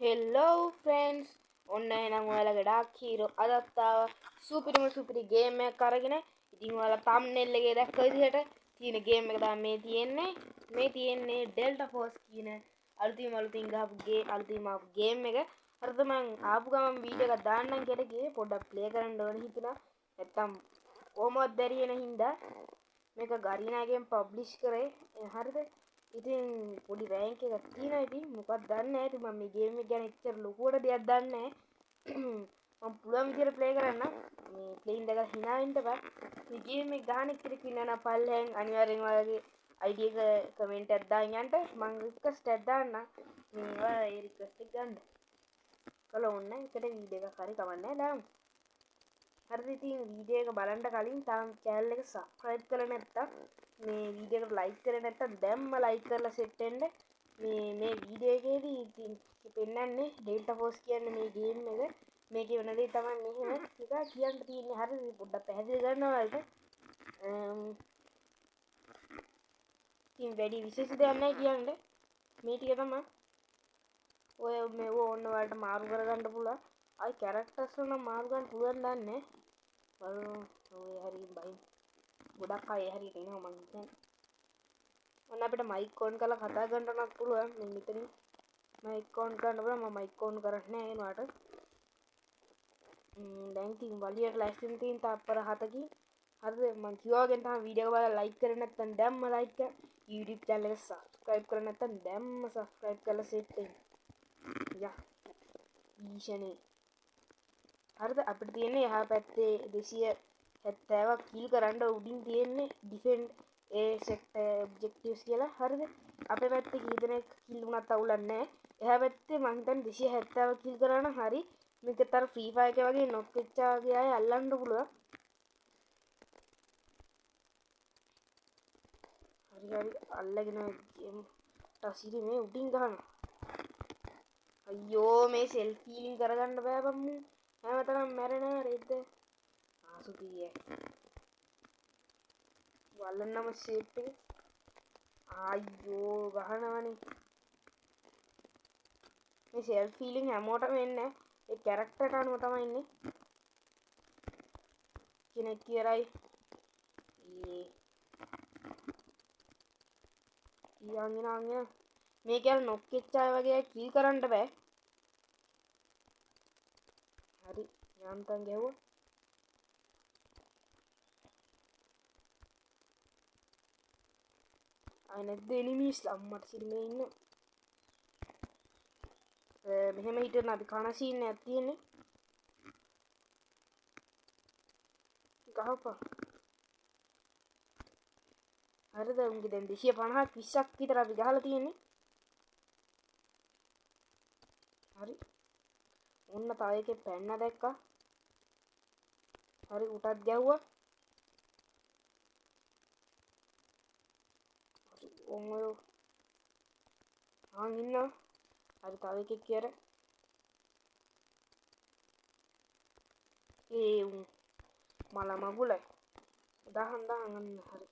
හෙල්ලෝ friends ඔන්න එහෙනම් ඔයාලා ගොඩාක් හීරෝ අදත් ආවා සුපිරි ගේම් එකක් අරගෙන. ඉතින් ඔයාලා තම්බ්නෙල් එකේ දැක්ක විදිහට තියෙන ගේම් එක තමයි මේ තියෙන්නේ ඩෙල්ටා ෆෝස් කියන අලුතින් ආපු ගේම් එක. හරිද මං ආපු ගමන් වීඩියෝ එකක් දාන්නම් කියලා ගියේ පොඩ්ඩක් ප්ලේ කරන්න ඕන හිතුණා. නැත්තම් කොහොමවත් බැරි වෙන හින්දා මේක ගරීනාගෙන් පබ්ලිෂ් කරේ. හරිද ඉතින් පොඩි රෑන්ක් එකක් තියෙනවා. ඉතින් මොකක්ද දන්නේ නැහැ. ඉතින් මම මේ ගේම් එක ගැන එච්චර ලොකුවට දෙයක් දන්නේ නැහැ. මම පුළුවන් විදිහට ප්ලේ කරන්න. මේ ප්ලේයින් එක hina වෙන්න බෑ. මේ ගේම් එක ගහන කෙනෙක් ඉන්නවා පල්ලෙන් අනිවාර්යෙන් ඔයාලගේ ID එක කමෙන්ට් එකක් දාන්න යන්න. මම රික්වෙස්ට් එකක් දාන්නම්. මේ ඔයාලා ඒ රික්වෙස්ට් එක ගන්න. කළා ඕනේ එකට වීඩියෝ එකක් හරි කවන්නේ දාමු. හරිද ඉතින් වීඩියෝ එක බලන්න කලින් තාම channel එක subscribe කරලා නැත්තම් මේ වීඩියෝ එකට like කරලා නැත්තම් දැම්ම like කරලා set වෙන්න. මේ වීඩියෝ එකේදී ඉතින් පෙන්නන්නේ ඩෙල්ටා ෆෝස් කියන්නේ මේ ගේම් එක. මේකේ වෙන දේ තමයි මෙහෙම ටිකක් කියන්න තියෙන්නේ. හරිද පොඩ්ඩක් පැහැදිලි කරනවා වලට. ඉතින් වැඩි විශේෂ දෙයක් නැහැ කියන්නේ. මේ ටික තමයි. ඔය මේ ඕන්න වලට මාරු කරගන්න පුළුවන්. ආයි කැරක්ටර්ස් වල මාරු ගන්න පුළුවන් දන්නේ. ඔය හරිය බයි. ගොඩක් අය හරියට එනවා මං හිතන්නේ. ඔන්න අපිට මයික් ඔන් කරලා කතා කරන්නත් පුළුවන්. මේ මෙතනින් මයික් ඔන් කරන්න පුළුවන්. මම මයික් ඔන් කරන්නේ නැහැ ඒනවාට. දැන් ඉතින් වලියට ලැස්තින් තියෙන තත්පර 7කින් හරිද මං කිව්වාගෙන් තමයි වීඩියෝ එක බලලා ලයික් කරේ නැත්නම් දැම්ම ලයික් කර YouTube channel එක subscribe කරේ නැත්නම් දැම්ම subscribe කරලා set වෙන්න. යා ඊෂනේ හරිද අපිට තියෙන්නේ එහා පැත්තේ 270ක් කිල් කරන්න උඩින් තියෙන්නේ ඩිෆෙන්ඩ් ඒ සෙක්ටර් ඔබ්ජෙක්ටිව්ස් කියලා. හරිද අපේ පැත්තේ කී දෙනෙක් කිල් වුණත් අවුලක් නැහැ. එහා පැත්තේ මං හිතන්නේ 270 කිල් කරා නම් හරි. මේකතර ෆ්‍රී ෆයර් එක වගේ නොක් වෙච්චා වගේ අය අල්ලන්න පුළුවන්. හරි අල්ලගෙන ගේම් ටසිරි මේ උඩින් ගහනවා. අයියෝ මේ සෙල්ෆ් හීලින් කරගන්න බෑ බම්මු. හැමතැනම මැරෙනවා රෙද්ද. ආසුපියේ. වල්ලන්නම ෂේප් එක. අයියෝ ගහනවනේ. මේ සෙල්ෆ් හීලින් හැමෝටම එන්නේ ඒ කැරක්ටරට අනුව තමයි ඉන්නේ. කෙනෙක් කියරයි යංගිනාංග මේ කියලා නොක් වෙච්ච අය වගේ කිල් කරන්න බෑ. හරි යන්තම් ගැහුවා. අය නැද්ද එනිමීස් අම්මට සිරිමේ ඉන්න. මෙහෙම හිටන අපි කන සීන් එකක් තියෙන්නේ. ගහපන්. හරිද උන්ගේ දැන් 250ක් 20ක් විතර අපි ගහලා තියෙන්නේ. හරි. ඔන්න තව එකේ පැන්න දැක්කා. හරි උටත් ගැහුවා. හරි ඔය ඉන්නවා. හරි තව එකෙක් කියර. ඒ මල මගුලයි. දහන් අන්න හරි.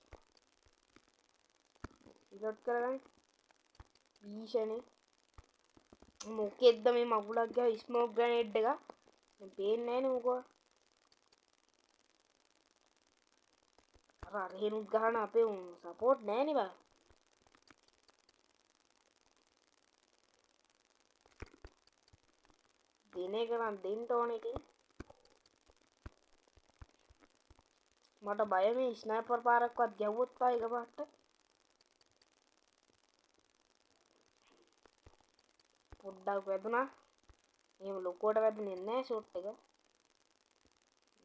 ඉලොට් කරගන්න. ඊෂනේ. මොකෙද්ද මේ මගුලක් ගාව ස්මෝක් ග්‍රනේඩ් එක. දැන් පේන්නේ නැහැ නේ මොකෝ. අර හේනුත් ගහන අපේ සපෝට් නැහැ නේ බා. දෙන එක නම් දෙන්න ඕනේ ඉතින්. මට බය මේ ස්නයිපර් පාරක්වත් ගැව්වොත් ආ එක පාට. පොඩ්ඩක් වැදුනා. එහෙම ලොකුවට වැදුනේ නැහැ ෂොට් එක.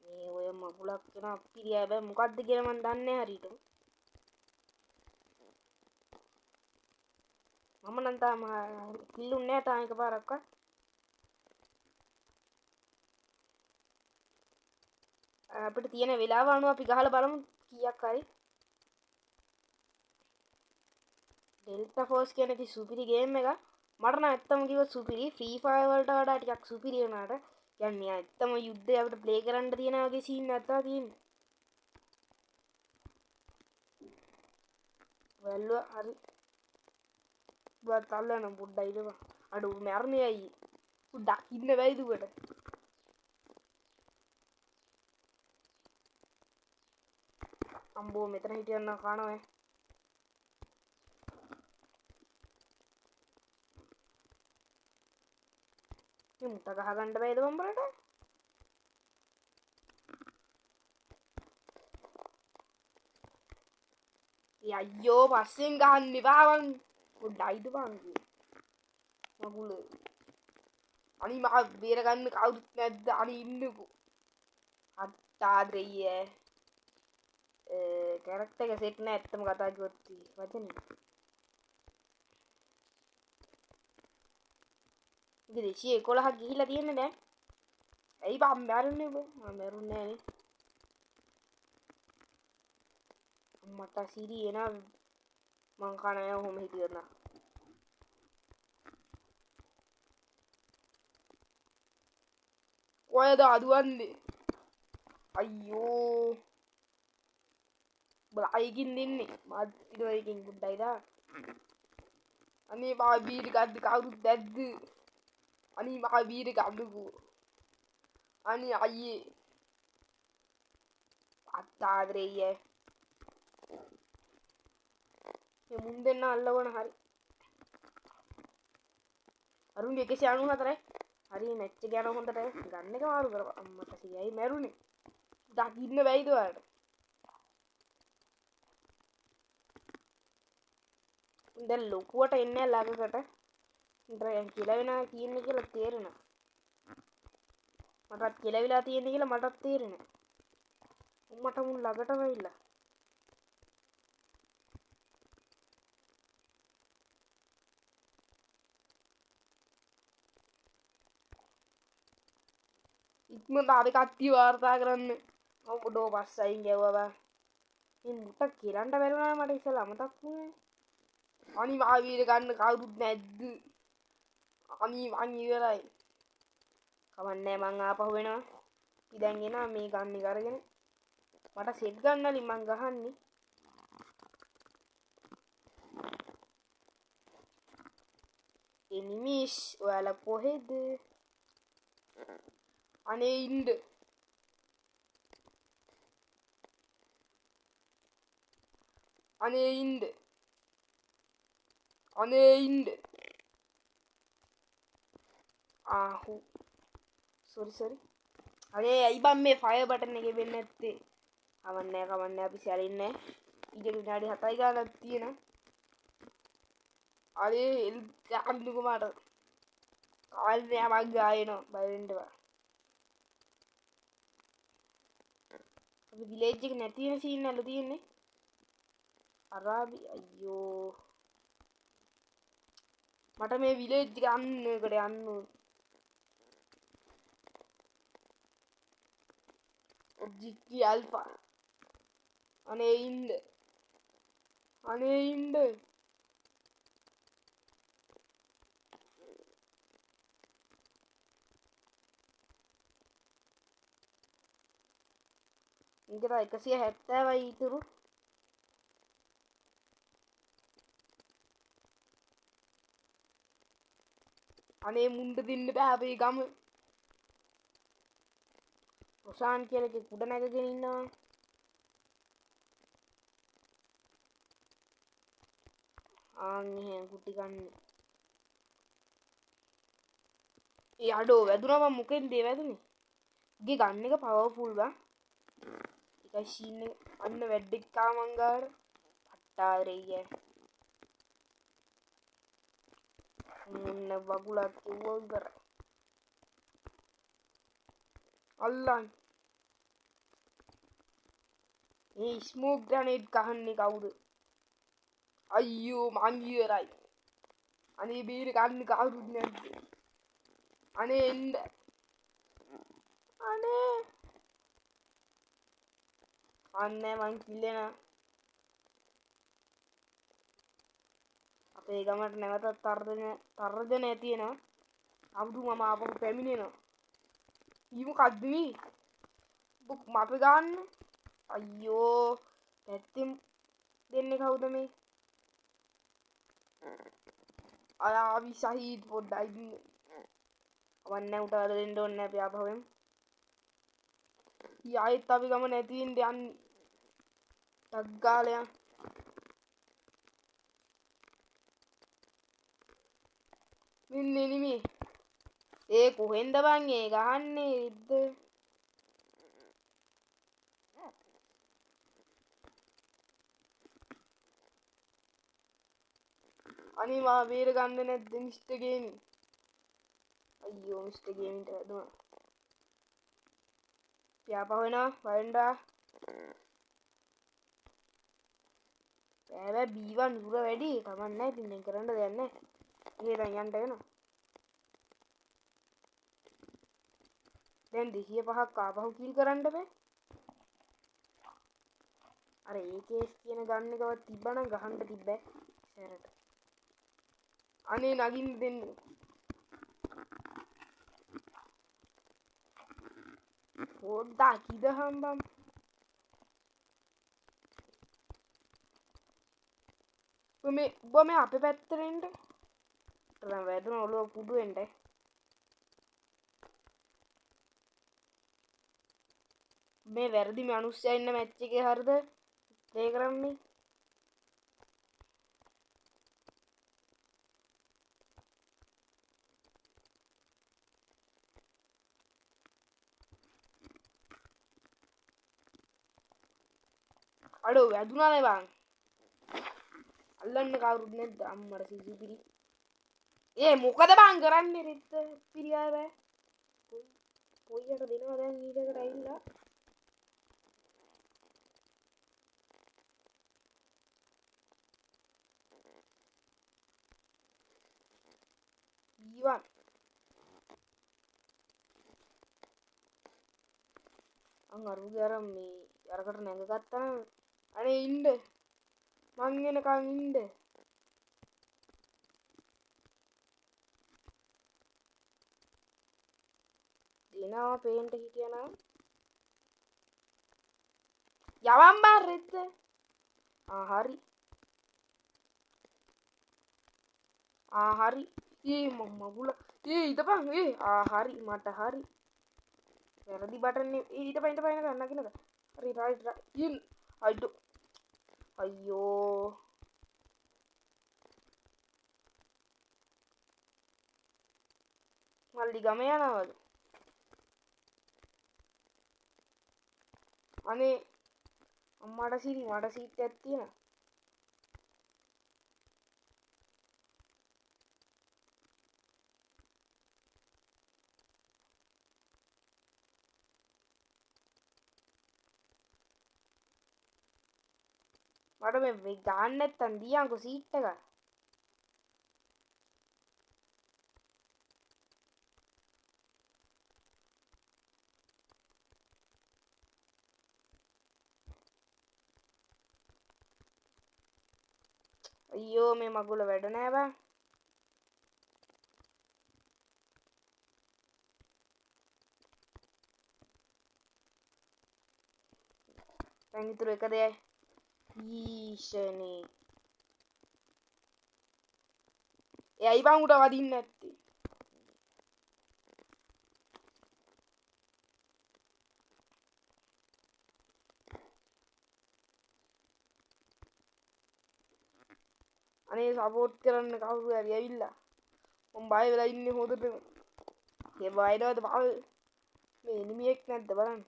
මේ ඔය මගුලක් කියන අපිරිය බෑ මොකද්ද කියලා මන් දන්නේ නැහැ හරියට. මම නම් තාම කිල්ලුන්නේ නැහැ තාම එකපාරක්වත්. අපිට තියෙන වෙලාව අනුව අපි ගහලා බලමු කීයක් හරි. ඩෙල්ටා ෆෝස් කියන ඉතින් සුපිරි ගේම් එකක්. මට නම් ඇත්තම කිව්වොත් සුපිරි. ෆ්‍රී ෆයර් වලට වඩා ටිකක් සුපිරි වෙනාට. කියන්නේ ඇත්තම යුද්ධය අපිට ප්ලේ කරන්න තියෙන වගේ සීන් නැත්තා තියෙන්නේ. වැල්ලුවා හරි. buat kalian buddha itu mah. Aduh merni ayi udah ini bayi itu gue ambo meter hitian na kano ini muta kahagan bayi itu bambrata ya yo passing kan nih bawang buddha itu bang magule ani maka berakan kau net ani ini ku hatta adriye karakter ka set na ඇත්තම කතා කිව්වොත් වචනේ ඉතින් 211ක් ගිහිලා තියෙන්නේ දැන් ඇයි බම් මැරුන්නේ ඔබ මම මැරුන්නේ නෑනේ මට සිරි එන මං කන අය ඔහොම හිටියොත් නා කොහෙද අදුවන්නේ අයියෝ බලයිකින් දෙන්නේ මාත් ඉතින් බුද්දයිදා අනේ මා බීර ගද්ද කවුරුත් දැද්ද අනේ මා බීර ගන්නකෝ අනේ අයියේ අත්තාදරෙయ్యේ මේ මුන් දෙන්න අල්ලවන හරි අරුන්ගේ 194යි හරි මැච් එක යනවා හොඳට ගන්න එක මාරු කරපන් අම්මට සියයි මැරුනේ දකින්න බැයිද ඔයාලට දැන් ලොකුවට එන්නේ ළඟකට ඉතින් කියලා වෙනා කියන්නේ කියලා තේරෙනවා මටත් කියලා වෙලා තියෙන්නේ කියලා මටත් තේරෙනවා උම්මට මුන් ළඟටම ඇවිල්ලා ඉක්මනට අපි කට්ටිය වාර්තා කරන්න මම පොඩෝ පස්සයින් ගැව්වා බා මේ මුට කියලන්න බැරුණා මට ඉස්සලා අමතක් වුණේ අනි මහවීර ගන්න කවුරුත් නැද්ද අනි මං ඉවරයි කවන්නේ මං ආපහු වෙනවා අපි දැන් එනවා මේ ගන්න එක අරගෙන මට සෙට් ගන්නලි මං ගහන්නේ එනිමිස් ඔයාලා කොහෙද අනේ ඉන්න අනේ ඉන්න අනේ ඉන්න ආහු සෝරි අනේ ඇයි බම් මේ ෆයර් බටන් එකේ වෙන්නේ නැත්තේ කවන්නේ අපි සැරින්නේ ඊට විනාඩි 7යි ගානක් තියෙනවා අනේ ගන්නකෝ මට කාල්නේ මං ගායනවා බය වෙන්න බා අපි විලේජ් එක නැති වෙන සීන් වල තියෙන්නේ අරාබි අයියෝ මට මේ විලේජ් එක යන්නකට යන්න ඔබ්ජෙක්ටි ඇල්ෆා අනේ ඉන්න ඉතින් 170යි ඉතුරු අනේ මුණ්ඩ දෙන්න බෑ අපේ ගම රොෂාන් කියලා කෙනෙක් උඩ නැගගෙන ඉන්නවා ආන්නේ කුටි ගන්න ඒ අඩෝ වැදුනා මම මොකෙන්ද වැදුනේ උගේ ගන්න එක පවර්ෆුල් බා ඒකයි ෂීන් එක අන්න වැඩෙක් ආ මං ගාවට පට්ටාරෙయ్యේ මුන්න වගුලක් කිව්වොත් කරා අල්ලන් මේ ස්මෝක් ග්‍රනේඩ් ගහන්නේ කවුද අයියෝ මං ඉවරයි අනේ බීර ගන්න කවුරුත් නැද්ද අනේ එන්න අනේ අන්නේ මං කිල්ලෙනා අපේ ගමට නැවතත් තර්ජනය තියෙනවා අමුතු මම ආපහු පැමිණෙනවා ඊ මොකද්ද මේ මට ගන්න අයියෝ පැත්තෙන් දෙන්නේ කවුද මේ ආවි සහීඩ් පොඩ්ඩයි වන්නේ උට අර දෙන්න ඕනේ නැහැ අපි ආපහුවෙන් ආයෙත් අපි ගම නැතිින් යන්නේ ටක් ගාලා මෙන්න එනිමේ ඒ කොහෙන්ද බං ඒ ගහන්නේ ඉද්ද අනිවා බේර ගන්න නැද්ද මිස්ටර් ගේමින් අයියෝ මිස්ටර් ගේමින්ට වැදුනා පියාපහ වෙනවා වයින්ඩා බෑ බීවන් දුර වැඩි කමක් නැහැ ඉතින් දැන් කරන්න දෙයක් නැහැ එහෙනම් යන්න වෙනවා දැන් 205ක් ආපහු කිල් කරන්න බෑ අර ඒකේස් කියන ගන්න එකවත් තිබ්බනම් ගහන්න තිබ්බෑ ඉස්සරහට අනේ නගින්න දෙන්න පොඩ්ඩක් ඉදහම් බම් මේ අපේ පැත්තට එන්න දැන් වැදුන ඔළුව කුඩු වෙන්න මේ වැරදි මිනිස්සයා ඉන්න මැච් එකේ හරිද ප්ලේ කරන්නේ අඩෝ වැදුනානේ බං අල්ලන්න කවුරුත් නැද්ද අම්මර සිසිපිරි ඒ මොකද බං කරන්නේ රිද්ද පිරියාව පොයියට දෙනවා දැන් ඊටකට ඇවිල්ලා ඊවන් අරුගේ අර මේ අරකට නැගගත්තා නම් අනේ ඉන්න මං එනකන් ඉන්න දිනවා පේන්ට හිටියනම් යවම් බං රෙද්ද හරි හරි ඒ මගුල ඉතපන් හරි මට හරි වැරදි බටන් ඊට පයින්ට පයින ගන්න කියනද හරි රයිට් ඉන් අයිඩෝ අයියෝ මල්ලි ගම යනවද අනේ අම්මට සිරි මට සීට් එකක් තියෙනවා මට මේ ගන්න නැත්තම් දියන්කෝ සීට් එක අයියෝ මේ මගුල වැඩ නෑ බං දැන් ඉතුරු එක දෙයයි ඊෂනේ එයයි බං උඩ වදින්න නැත්තේ අනේ සපෝට් කරන්න කවුරු හරි ඇවිල්ලා මම බය වෙලා ඉන්නේ හොදටම ඒ බයනවද බා මේ එනිමියෙක් නැද්ද බලන්න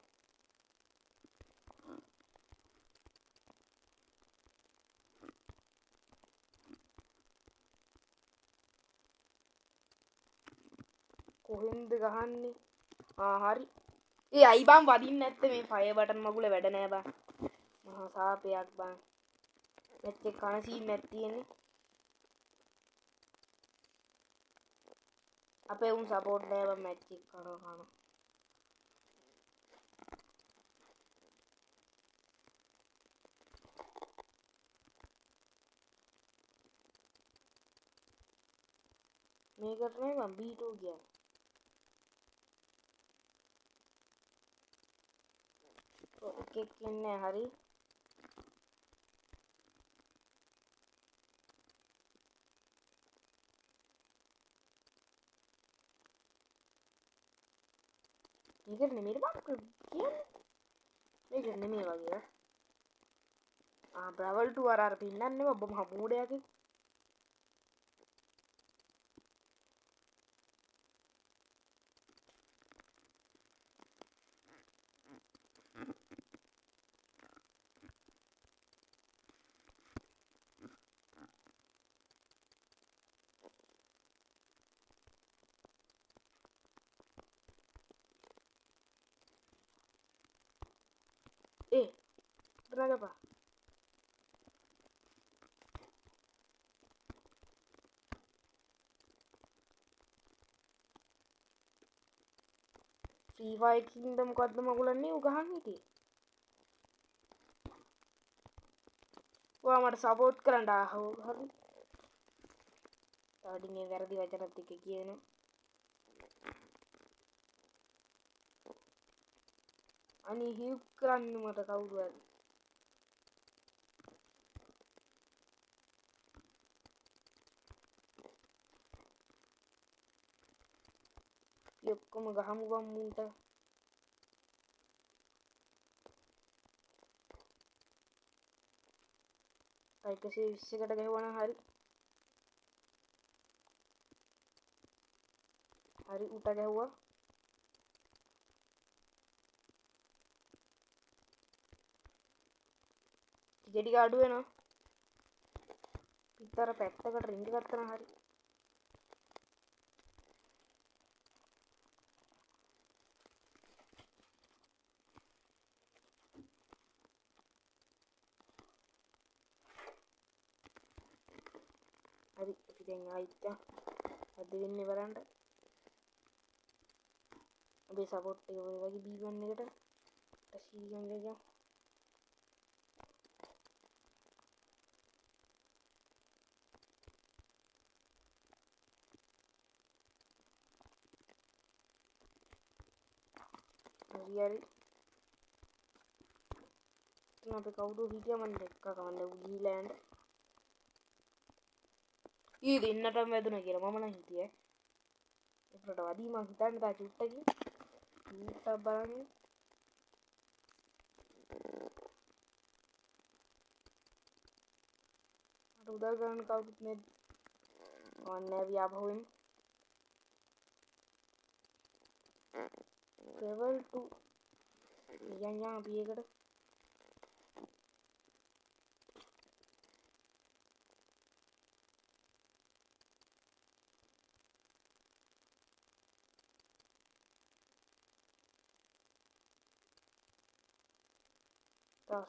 කොහෙන්ද ගහන්නේ හරි ඒ අයි බං වදින්න නැත්තේ මේ ෆයර් බටන් මගුල වැඩ නෑ බං මහා සාපයක් බං මැච් එක කන සීන් එකක් තියෙන්නේ අපේ උන් සපෝට් නෑ බං මැච් එක කරනවා මේකට නේ බං B2 කියන්නේ එකෙක් ඉන්නේ හරි මේකට නෙමෙයි බං කියන්නේ. මේකට නෙමෙයි වගේ. බ්‍රවල් 2 අර පින්නන්නේ ඔබ මහ මූඩයක්. Pernah apa? Free Fire Kingdom මොකද්ද මගුලන්නේ උගහන් හිටියේ. ඔයා මට සපෝට් කරන්න ආහෝ හරි. තවඩි මේ වැරදි වචනත් එක්ක කියනවා. අනේ හිව් කරන්න මට කවුරු හරි. ඔක්කොම ගහමු බම් මුන්ට. අයිකසේ 20කට ගහුවා හරි. හරි උට ගැහුවා. ටික අඩු වෙනවා. පිටතර පැත්තකට රින්ග් ගත්තා හරි. හරි අපි දැන් ආයිත් අද වෙන්නේ බලන්න. අපේ සපෝට් එක ඔය වගේ B1 එකට ටැසියන් ගියා. හරි තුන අපේ කවුරු හිටියා මන් දැක්කා කවන්න උගීලෑන්ඩ් ඊ දෙන්නටම වැදුනා කියලා මම නම් හිටියේ ඒකට වදී මං හිතන්නේ තා චුට්ටකින් ඊට බලන්න අර උදා ගන්න කවුරුත් නැද්ද ඔන්න ව්‍යාපහුවෙන් level 2 යන් අපි ඒකට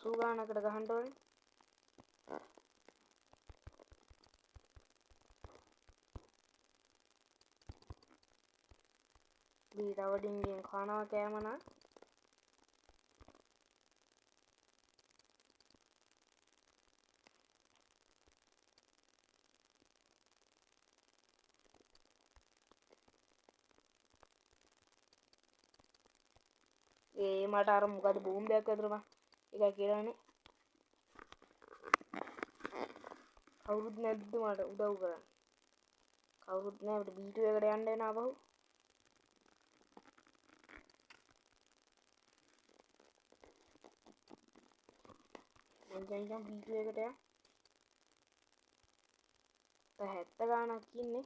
සූ ගානකට ගහන්න ඕනේ දී රවඩින්ගෙන් කනවා කෑමනා ඒ මට අර මොකද බෝම්බයක් ඇතුළේ මම ඒක කියලානේ කවුරුත් නැද්ද මට උදව් කරන්න කවුරුත් නැහැ අපිට B2 එකට යන්න වෙන ආපහු මං දැන් B2 එකට යන්න 70 ගානක් ඉන්නේ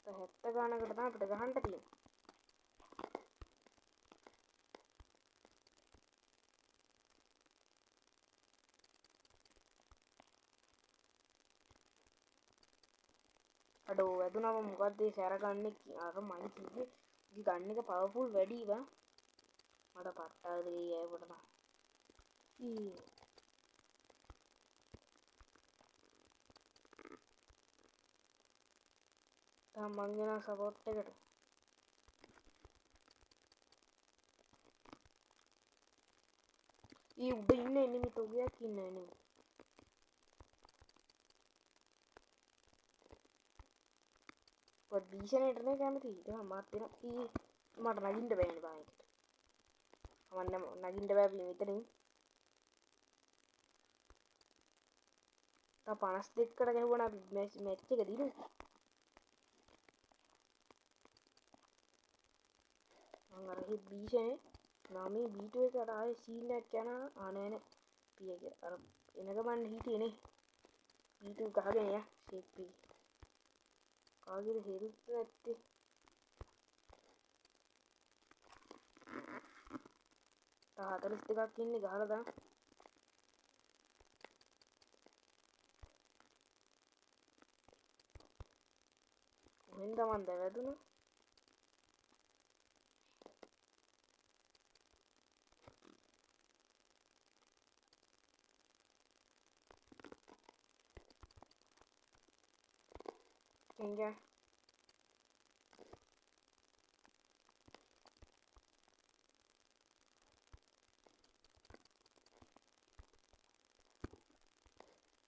70 ගානකට තමයි අපිට ගහන්න තියෙන්නේ අඩෝ වැදුනම මොකද්ද ඒ සැර ගන්න අර මං කිව්වේ මේ ගන්න එක පවර්ෆුල් වැඩි වා මට පට්ටාද ගියේ ඒකට නම් තා මං යන සපෝට් එකට ඊ උඩ ඉන්නේ එනිමි තෝගයක් ඉන්නේ නේ what භීෂණයට නේ කැමති ඒක මාත් වෙන ඊ මට නගින්න බෑනේ බං ඒකට මම නගින්න බෑ මෙතනින් තා 52කට ගැහුවා නම් මැච් එක දිනුවා මම අර බීෂනේ නාමේ බීටු එකට ආයේ සීන් එකක් යනවා නෑ නෑ පියගේ අර එන ගමන් හිටියේ නේ බීටු ගහගෙන යා ෂේප් එක කාගේද හෙරුත් නැත්තේ තා 42ක් ඉන්නේ ගහලා දාන්න කොහෙන්ද මන් දැවැදුණා එංගා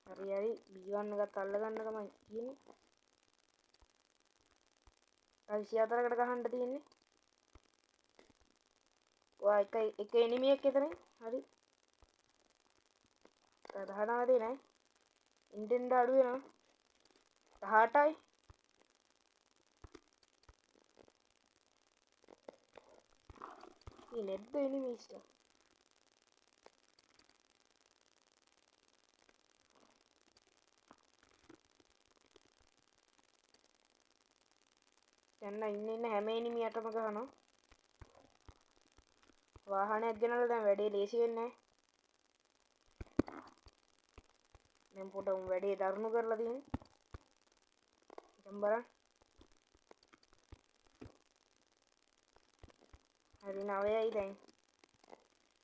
හරි B1 එකත් අල්ලගන්න තමයි තියෙන්නේ. අයි 24කට ගහන්න තියෙන්නේ. ඔයා එක එනිමි එකක් එතනින්. හරි. 19 නෑ. ඉන්ටෙන්ඩ අඩු වෙනවා. 18යි. මේ නැද්ද එනිමිස්ට? දැන් ඉන්න හැම එනිමියටම ගහනවා. වාහනයක් ගෙනල්ලා දැන් වැඩේ ලේසි වෙන්නේ නැහැ. දැන් පොඩ උන් වැඩේ දරුණු කරලා තියෙන්නේ. දැන් බලන්න. හරි 9යි දැන්.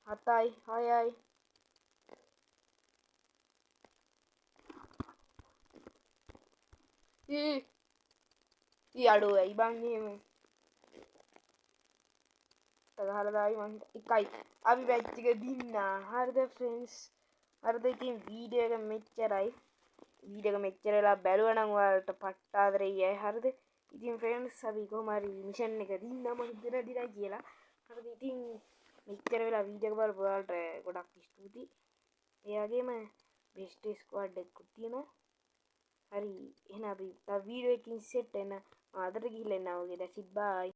7යි 6යි. ඊ අඩුවයි බං එහෙම. ගහලා දායි මං එකයි. අපි බැච් එක දින්නා. හරිද ෆ්‍රෙන්ඩ්ස්? හරිද ඉතින් වීඩියෝ එක මෙච්චරයි. වීඩියෝ එක මෙච්චර වෙලා බැලුවා නම් ඔයාලට පට්ට ආදරෙයි හරිද? ඉතින් ෆ්‍රෙන්ඩ්ස් අපි කොහොම හරි මිෂන් එක දින්නාම හිතන දිනයි කියලා. හරිද ඉතින් මෙච්චර වෙලා වීඩියෝ එක බලපු ඔයාලට ගොඩක් ස්තුතියි. ඒ වගේම බෙස්ට් ස්ක්වොඩ් එකකුත් තියෙනවා. හරි එහෙනම් අපි තව වීඩියෝ එකකින් සෙට් වෙන ආදර ගිහිල්ලා එනවා වගේ. that's it bye.